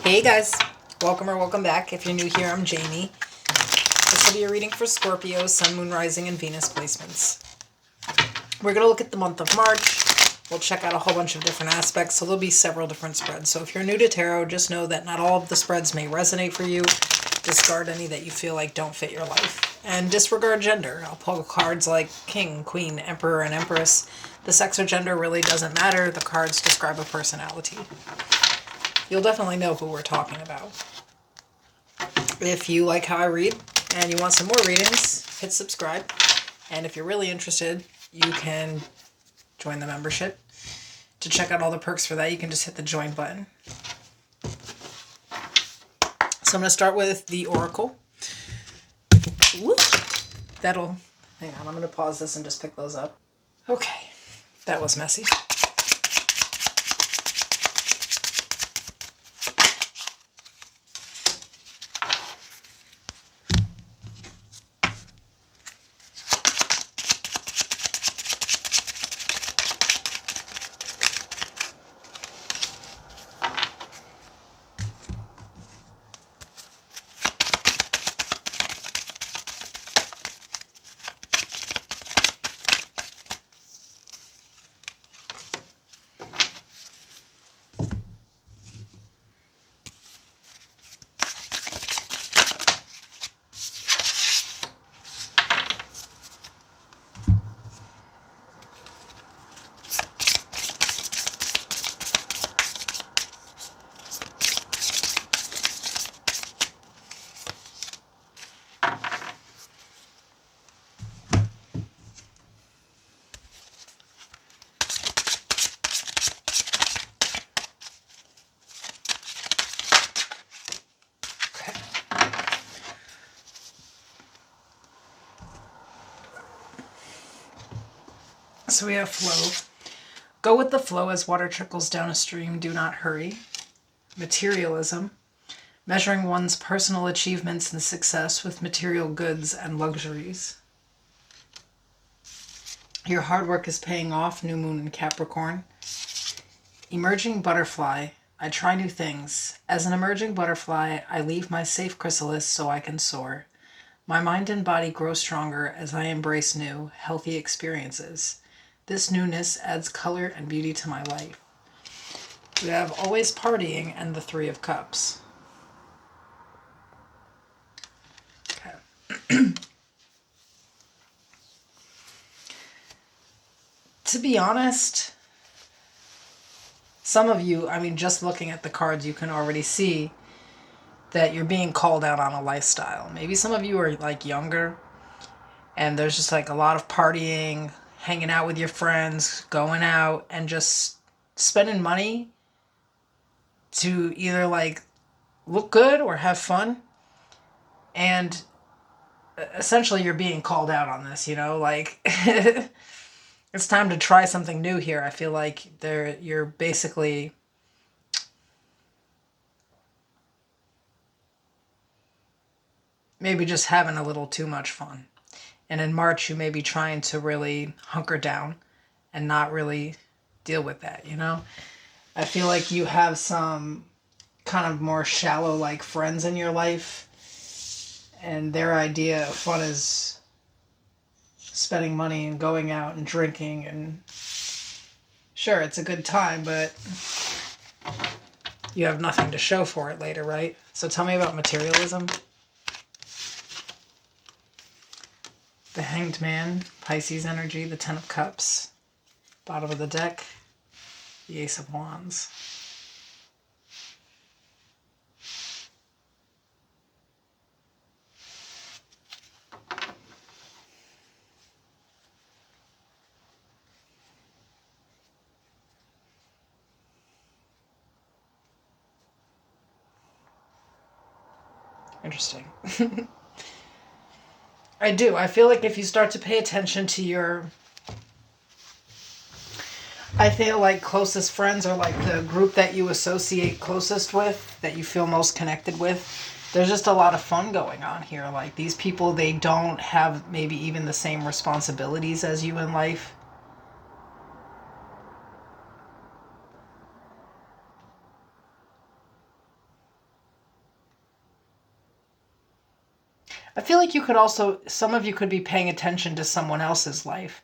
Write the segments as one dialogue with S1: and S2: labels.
S1: Hey guys, welcome or welcome back. If you're new here, I'm Jamie. This will be a reading for Scorpio, Sun, Moon, Rising, and Venus placements. We're going to look at the month of March. We'll check out a whole bunch of different aspects, so there'll be several different spreads. So if you're new to tarot, just know that not all of the spreads may resonate for you. Discard any that you feel like don't fit your life. And disregard gender. I'll pull cards like King, Queen, Emperor, and Empress. The sex or gender really doesn't matter. The cards describe a personality. You'll definitely know who we're talking about. If you like how I read and you want some more readings, hit subscribe. And if you're really interested, you can join the membership. To check out all the perks for that, you can just hit the join button. So I'm going to start with the Oracle. Whoop. Hang on, I'm going to pause this and just pick those up. Okay, that was messy. So we have flow. Go with the flow as water trickles down a stream. Do not hurry. Materialism. Measuring one's personal achievements and success with material goods and luxuries. Your hard work is paying off. New moon in Capricorn. Emerging butterfly. I try new things. As an emerging butterfly, I leave my safe chrysalis so I can soar. My mind and body grow stronger as I embrace new, healthy experiences. This newness adds color and beauty to my life. We have always partying and the Three of Cups. Okay. To be honest, some of you, just looking at the cards, you can already see that you're being called out on a lifestyle. Maybe some of you are like younger and there's just like a lot of partying, hanging out with your friends, going out, and just spending money to either like look good or have fun. And essentially you're being called out on this, like it's time to try something new here. I feel like you're basically maybe just having a little too much fun. And in March, you may be trying to really hunker down and not really deal with that, I feel like you have some kind of more shallow, like, friends in your life. And their idea of fun is spending money and going out and drinking. And sure, it's a good time, but you have nothing to show for it later, right? So tell me about materialism. The Hanged Man, Pisces energy, the Ten of Cups, bottom of the deck, the Ace of Wands. Interesting. I do. I feel like if you start to pay attention to I feel like closest friends are like the group that you associate closest with, that you feel most connected with. There's just a lot of fun going on here. Like these people, they don't have maybe even the same responsibilities as you in life. I feel like you could also, some of you could be paying attention to someone else's life.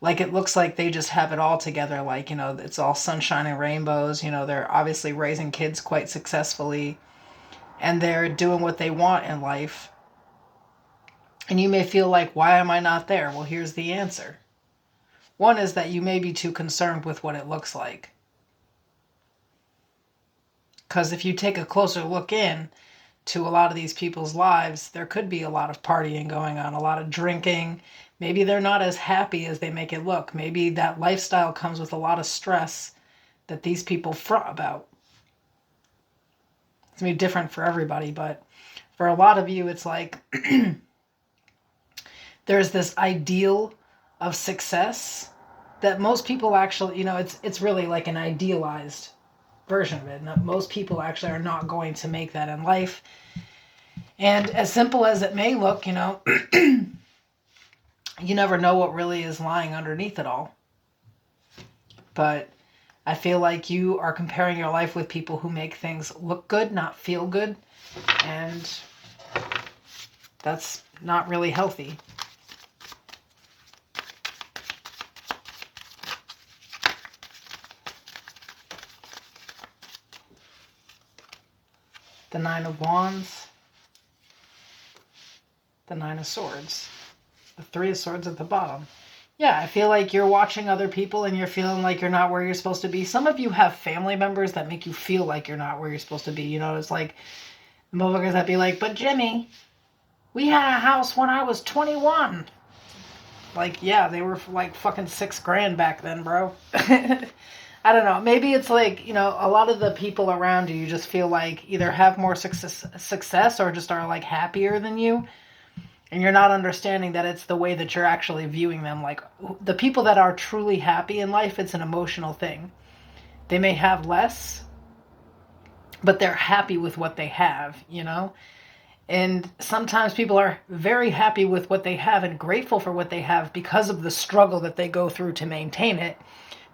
S1: Like it looks like they just have it all together. Like, it's all sunshine and rainbows. They're obviously raising kids quite successfully and they're doing what they want in life. And you may feel like, why am I not there? Well, here's the answer. One is that you may be too concerned with what it looks like. Because if you take a closer look in to a lot of these people's lives, there could be a lot of partying going on, a lot of drinking. Maybe they're not as happy as they make it look. Maybe that lifestyle comes with a lot of stress that these people front about. It's going to be different for everybody, but for a lot of you, it's like there's this ideal of success that most people actually, it's really like an idealized version of it. And that most people actually are not going to make that in life. And as simple as it may look, you never know what really is lying underneath it all. But I feel like you are comparing your life with people who make things look good, not feel good. And that's not really healthy. The Nine of Wands, the Nine of Swords, the Three of Swords at the bottom. Yeah, I feel like you're watching other people and you're feeling like you're not where you're supposed to be. Some of you have family members that make you feel like you're not where you're supposed to be. It's like the motherfuckers that be like, but Jimmy, we had a house when I was 21. Like, yeah, they were like fucking $6,000 back then, bro. I don't know. Maybe it's like, a lot of the people around you just feel like either have more success or just are like happier than you. And you're not understanding that it's the way that you're actually viewing them. Like the people that are truly happy in life, it's an emotional thing. They may have less, but they're happy with what they have, And sometimes people are very happy with what they have and grateful for what they have because of the struggle that they go through to maintain it.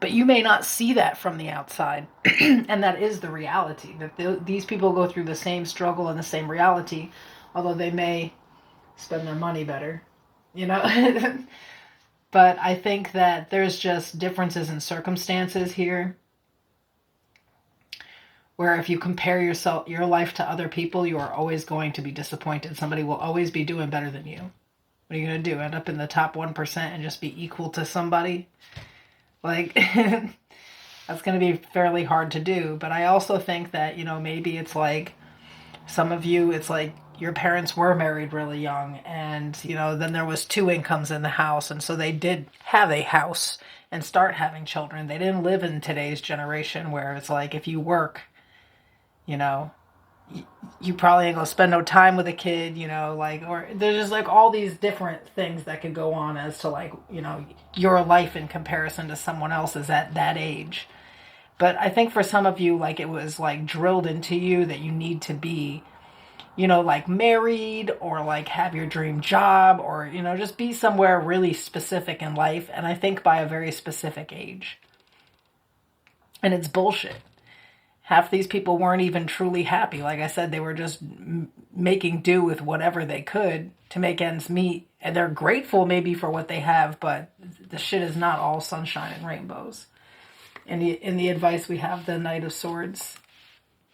S1: But you may not see that from the outside. And that is the reality. That these people go through the same struggle and the same reality, although they may spend their money better, But I think that there's just differences in circumstances here. Where if you compare your life to other people, you are always going to be disappointed. Somebody will always be doing better than you. What are you going to do? End up in the top 1% and just be equal to somebody? Like, that's going to be fairly hard to do. But I also think that, maybe it's like some of you, it's like your parents were married really young and, then there was 2 incomes in the house. And so they did have a house and start having children. They didn't live in today's generation where it's like if you work, you probably ain't gonna spend no time with a kid, or there's just like all these different things that could go on as to like, your life in comparison to someone else's at that age. But I think for some of you, like it was like drilled into you that you need to be, like married or like have your dream job or, just be somewhere really specific in life. And I think by a very specific age. And it's bullshit. Half these people weren't even truly happy. Like I said, they were just making do with whatever they could to make ends meet. And they're grateful maybe for what they have, but the shit is not all sunshine and rainbows. In the advice we have the Knight of Swords,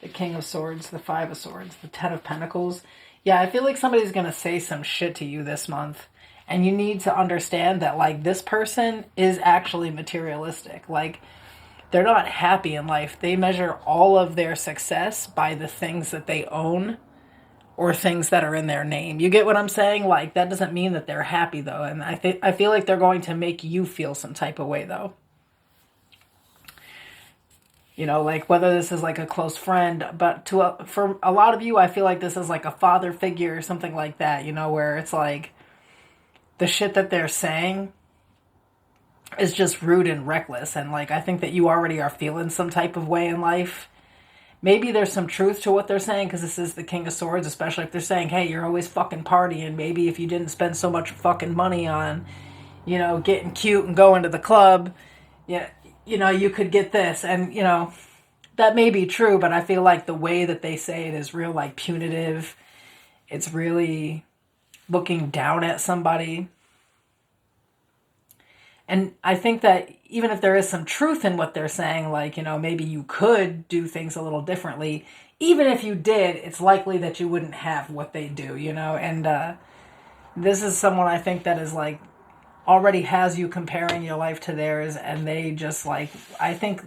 S1: the King of Swords, the Five of Swords, the Ten of Pentacles. Yeah, I feel like somebody's going to say some shit to you this month. And you need to understand that like this person is actually materialistic. Like, they're not happy in life. They measure all of their success by the things that they own or things that are in their name. You get what I'm saying? Like, that doesn't mean that they're happy, though. And I feel like they're going to make you feel some type of way, though. Like whether this is like a close friend, but for a lot of you, I feel like this is like a father figure or something like that, where it's like the shit that they're saying is just rude and reckless. And like, I think that you already are feeling some type of way in life. Maybe there's some truth to what they're saying because this is the King of Swords, especially if they're saying, hey, you're always fucking partying. Maybe if you didn't spend so much fucking money on, getting cute and going to the club, yeah, you could get this. And, that may be true, but I feel like the way that they say it is real, like punitive. It's really looking down at somebody. And I think that even if there is some truth in what they're saying, like, maybe you could do things a little differently, even if you did, it's likely that you wouldn't have what they do, And this is someone I think that is like already has you comparing your life to theirs, and they just like, I think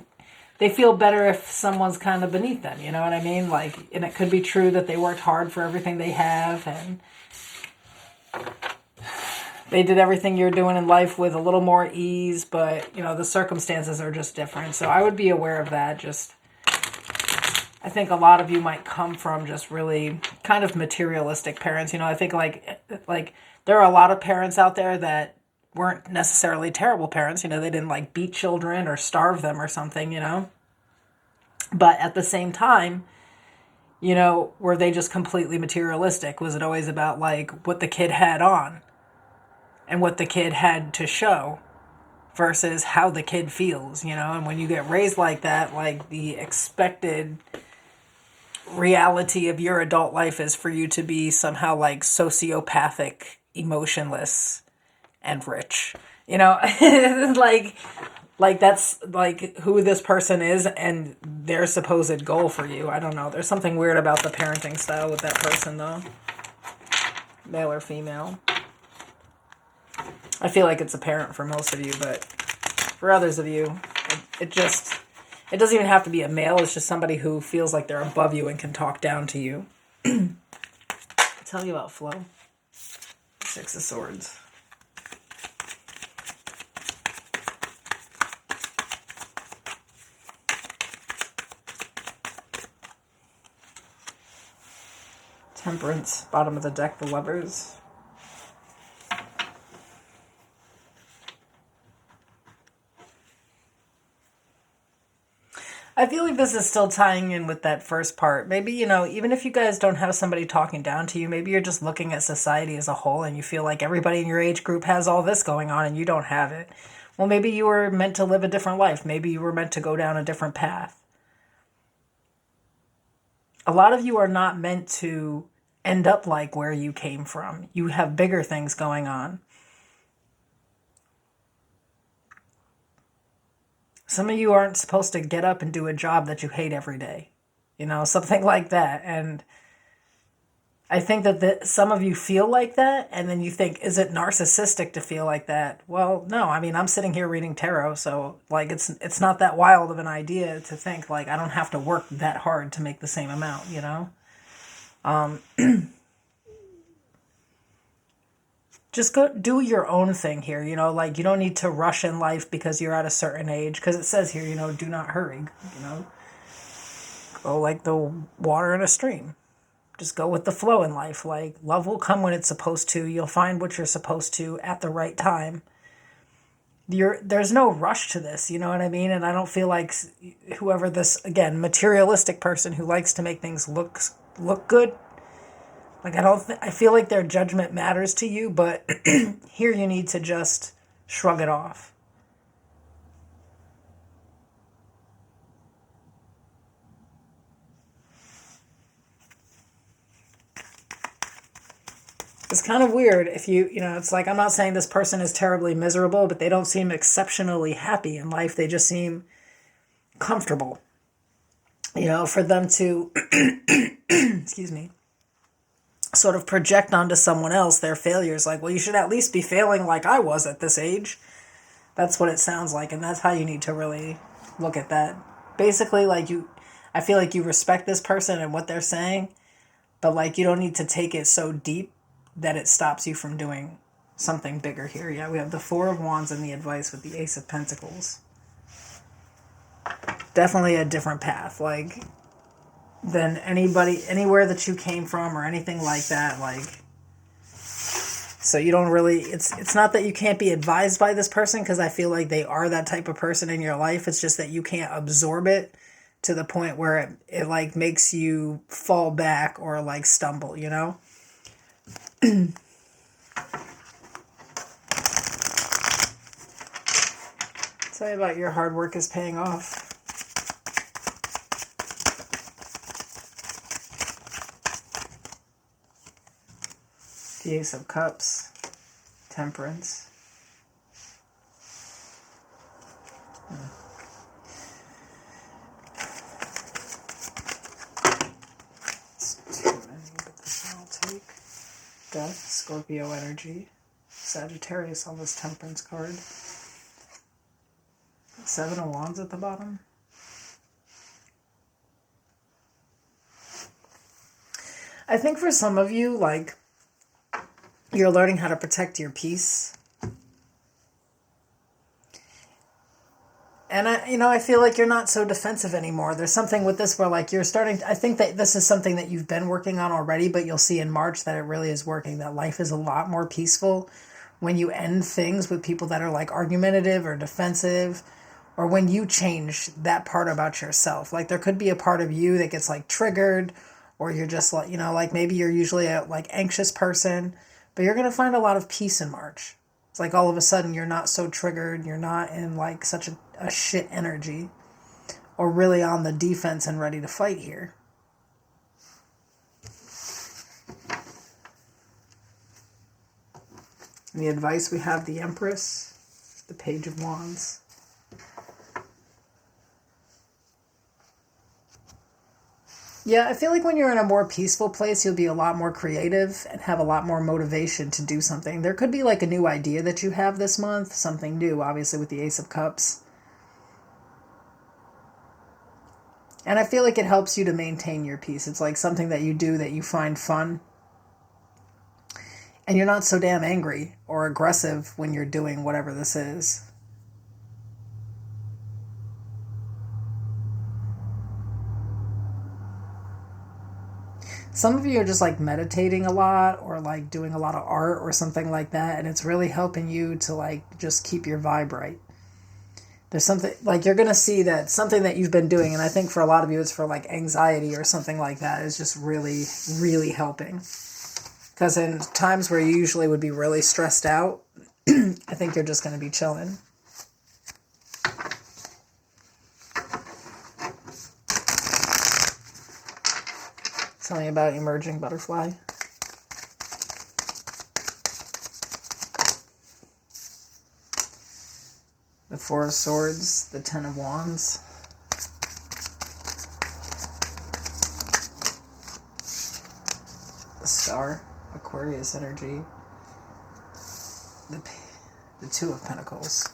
S1: they feel better if someone's kind of beneath them, you know what I mean? Like, and it could be true that they worked hard for everything they have, and they did everything you're doing in life with a little more ease, but, the circumstances are just different. So I would be aware of that. Just, I think a lot of you might come from just really kind of materialistic parents. I think like there are a lot of parents out there that weren't necessarily terrible parents. They didn't like beat children or starve them or something, But at the same time, were they just completely materialistic? Was it always about like what the kid had on and what the kid had to show versus how the kid feels, And when you get raised like that, like the expected reality of your adult life is for you to be somehow like sociopathic, emotionless, and rich. Like that's like who this person is and their supposed goal for you. I don't know. There's something weird about the parenting style with that person though. Male or female. I feel like it's apparent for most of you, but for others of you, it doesn't even have to be a male. It's just somebody who feels like they're above you and can talk down to you. Tell me about flow. Six of Swords. Temperance, bottom of the deck, the Lovers. I feel like this is still tying in with that first part. Maybe, even if you guys don't have somebody talking down to you, maybe you're just looking at society as a whole and you feel like everybody in your age group has all this going on and you don't have it. Well, maybe you were meant to live a different life. Maybe you were meant to go down a different path. A lot of you are not meant to end up like where you came from. You have bigger things going on. Some of you aren't supposed to get up and do a job that you hate every day. Something like that. And I think that some of you feel like that, and then you think, is it narcissistic to feel like that? Well, no. I mean, I'm sitting here reading tarot, so like it's not that wild of an idea to think like I don't have to work that hard to make the same amount, Just go do your own thing here, like you don't need to rush in life because you're at a certain age, because it says here, do not hurry, go like the water in a stream. Just go with the flow in life. Like, love will come when it's supposed to. You'll find what you're supposed to at the right time. There's no rush to this, you know what I mean? And I don't feel like whoever this, again, materialistic person who likes to make things look good, like I feel like their judgment matters to you, but here you need to just shrug it off. It's kind of weird if it's like, I'm not saying this person is terribly miserable, but they don't seem exceptionally happy in life. They just seem comfortable. For them to, excuse me, sort of project onto someone else their failures. Like, well, you should at least be failing like I was at this age. That's what it sounds like. And that's how you need to really look at that. Basically, like I feel like you respect this person and what they're saying, but like you don't need to take it so deep that it stops you from doing something bigger here. Yeah, we have the Four of Wands and the advice with the Ace of Pentacles. Definitely a different path, like, than anywhere that you came from or anything like that. Like, so you don't really, it's not that you can't be advised by this person, because I feel like they are that type of person in your life. It's just that you can't absorb it to the point where it like makes you fall back or like stumble, Tell me about your hard work is paying off. The Ace of Cups, Temperance. It's too many, but this one I'll take. Death, Scorpio energy, Sagittarius on this Temperance card. Seven of Wands at the bottom. I think for some of you, like, you're learning how to protect your peace. And I feel like you're not so defensive anymore. There's something with this where, like, you're starting, I think that this is something that you've been working on already, but you'll see in March that it really is working, that life is a lot more peaceful when you end things with people that are, like, argumentative or defensive, or when you change that part about yourself. Like, there could be a part of you that gets, like, triggered, or you're just, like, like, maybe you're usually a, like, anxious person, but you're going to find a lot of peace in March. It's like all of a sudden you're not so triggered, you're not in, like, such a shit energy, or really on the defense and ready to fight here. And the advice, we have the Empress, the Page of Wands. Yeah, I feel like when you're in a more peaceful place, you'll be a lot more creative and have a lot more motivation to do something. There could be like a new idea that you have this month, something new, obviously with the Ace of Cups. And I feel like it helps you to maintain your peace. It's like something that you do that you find fun. And you're not so damn angry or aggressive when you're doing whatever this is. Some of you are just like meditating a lot, or like doing a lot of art or something like that. And it's really helping you to like just keep your vibe right. There's something like you're going to see that something that you've been doing. And I think for a lot of you, it's for like anxiety or something like that, is just really, really helping. Because in times where you usually would be really stressed out, I think you're just going to be chilling. Tell me about emerging butterfly. The Four of Swords, the Ten of Wands. The Star, Aquarius energy. The Two of Pentacles.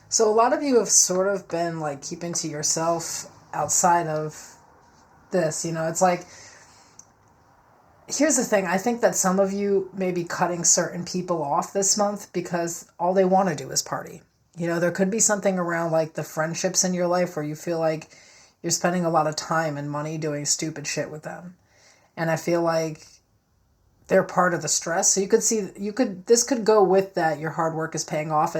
S1: So a lot of you have sort of been like keeping to yourself outside of this, it's like, here's the thing. I think that some of you may be cutting certain people off this month because all they want to do is party. There could be something around like the friendships in your life where you feel like you're spending a lot of time and money doing stupid shit with them. And I feel like they're part of the stress. So this could go with that. Your hard work is paying off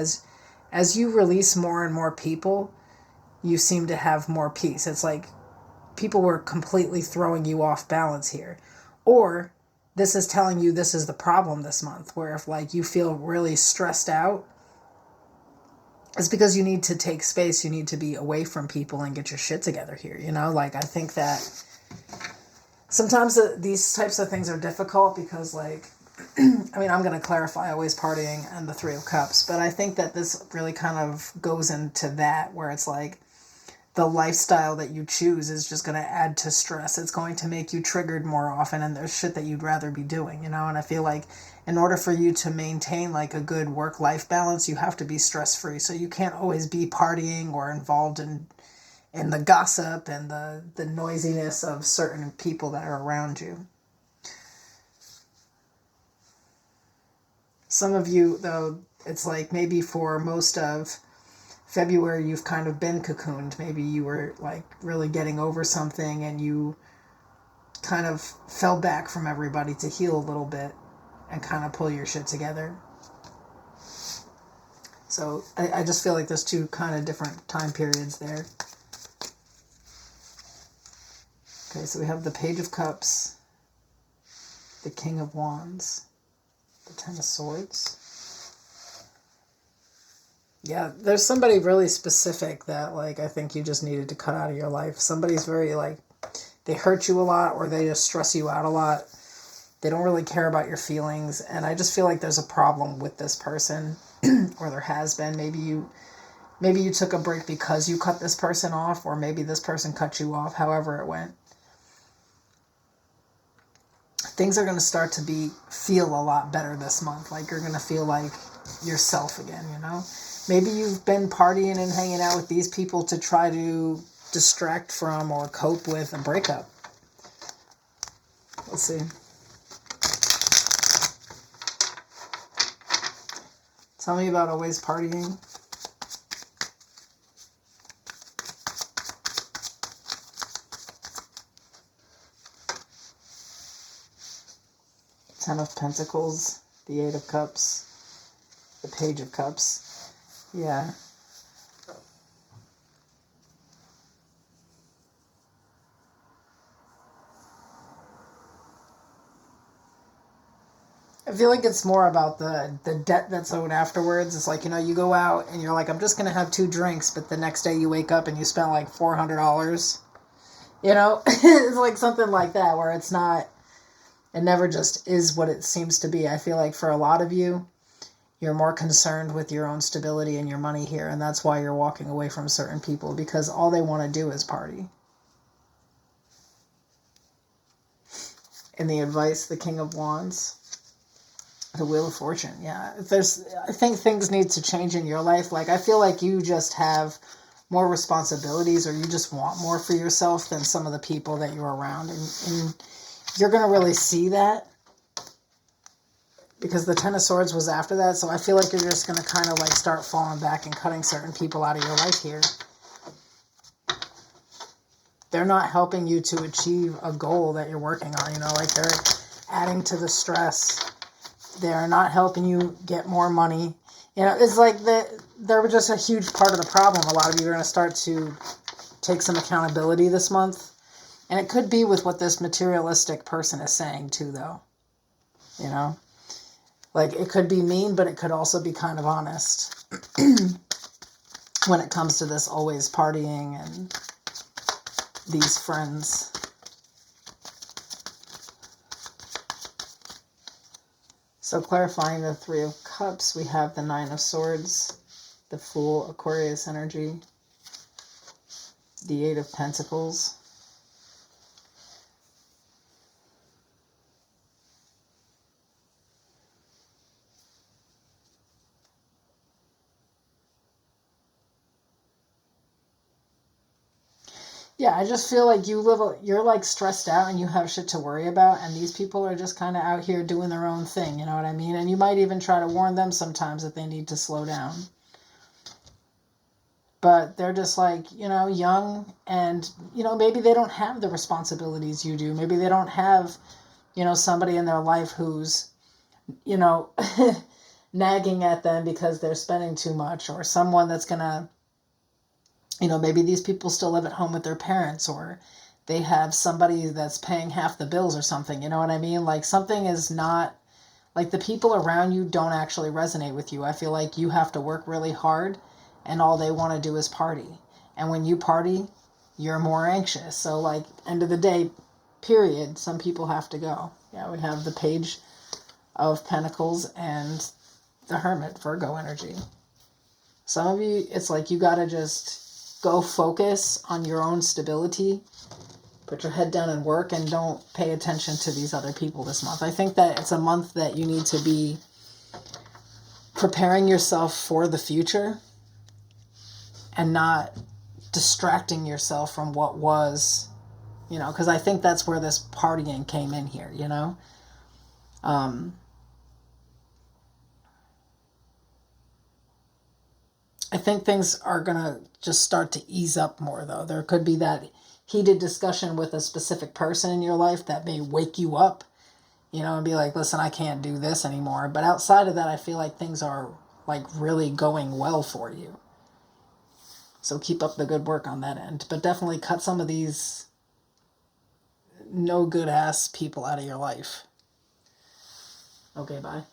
S1: as you release more and more people, you seem to have more peace. It's like people were completely throwing you off balance here. Or this is telling you this is the problem this month, where if like you feel really stressed out, it's because you need to take space. You need to be away from people and get your shit together here. Like I think that sometimes these types of things are difficult because like, I mean, I'm going to clarify always partying and the Three of Cups, but I think that this really kind of goes into that where it's like the lifestyle that you choose is just going to add to stress. It's going to make you triggered more often, and there's shit that you'd rather be doing, and I feel like in order for you to maintain like a good work-life balance, you have to be stress-free. So you can't always be partying or involved in the gossip and the noisiness of certain people that are around you. Some of you, though, it's like maybe for most of February, you've kind of been cocooned. Maybe you were like really getting over something and you kind of fell back from everybody to heal a little bit and kind of pull your shit together. So I just feel like there's two kind of different time periods there. Okay, so we have the Page of Cups, the King of Wands, the Ten of Swords, Yeah, there's somebody really specific that, like, I think you just needed to cut out of your life. Somebody's very, like, they hurt you a lot or they just stress you out a lot. They don't really care about your feelings. And I just feel like there's a problem with this person, or there has been. Maybe you took a break because you cut this person off, or maybe this person cut you off, however it went. Things are going to start to feel a lot better this month. Like, you're going to feel like yourself again, you know? Maybe you've been partying and hanging out with these people to try to distract from or cope with a breakup. Let's see. Tell me about always partying. Ten of Pentacles, the Eight of Cups, the Page of Cups. Yeah. I feel like it's more about the debt that's owed afterwards. It's like, you know, you go out and you're like, I'm just going to have 2 drinks, but the next day you wake up and you spent like $400. You know, it's like something like that where it's not, it never just is what it seems to be. I feel like for a lot of you, you're more concerned with your own stability and your money here. And that's why you're walking away from certain people, because all they want to do is party. And the advice, the King of Wands. The Wheel of Fortune, yeah. I think things need to change in your life. Like, I feel like you just have more responsibilities, or you just want more for yourself than some of the people that you're around. And you're going to really see that, because the Ten of Swords was after that. So I feel like you're just going to kind of like start falling back and cutting certain people out of your life here. They're not helping you to achieve a goal that you're working on, you know, like they're adding to the stress. They're not helping you get more money. You know, it's like they're just a huge part of the problem. A lot of you are going to start to take some accountability this month. And it could be with what this materialistic person is saying too, though. You know? Like, it could be mean, but it could also be kind of honest. When it comes to this always partying and these friends. So clarifying the Three of Cups, we have the Nine of Swords, the Fool, Aquarius energy, the Eight of Pentacles. Yeah, I just feel like you're like stressed out and you have shit to worry about, and these people are just kind of out here doing their own thing, you know what I mean? And you might even try to warn them sometimes that they need to slow down. But they're just like, you know, young, and, you know, maybe they don't have the responsibilities you do. Maybe they don't have, you know, somebody in their life who's, you know, nagging at them because they're spending too much, or someone that's going to, you know, maybe these people still live at home with their parents, or they have somebody that's paying half the bills or something, you know what I mean? Like, something is not, like, the people around you don't actually resonate with you. I feel like you have to work really hard, and all they want to do is party. And when you party, you're more anxious. So, like, end of the day, period, some people have to go. Yeah, we have the Page of Pentacles and the Hermit, Virgo energy. Some of you, it's like you got to just go focus on your own stability. Put your head down and work, and don't pay attention to these other people this month. I think that it's a month that you need to be preparing yourself for the future and not distracting yourself from what was, you know, because I think that's where this partying came in here, you know. I think things are going to just start to ease up more, though. There could be that heated discussion with a specific person in your life that may wake you up, you know, and be like, listen, I can't do this anymore. But outside of that, I feel like things are, like, really going well for you. So keep up the good work on that end. But definitely cut some of these no good ass people out of your life. Okay, bye.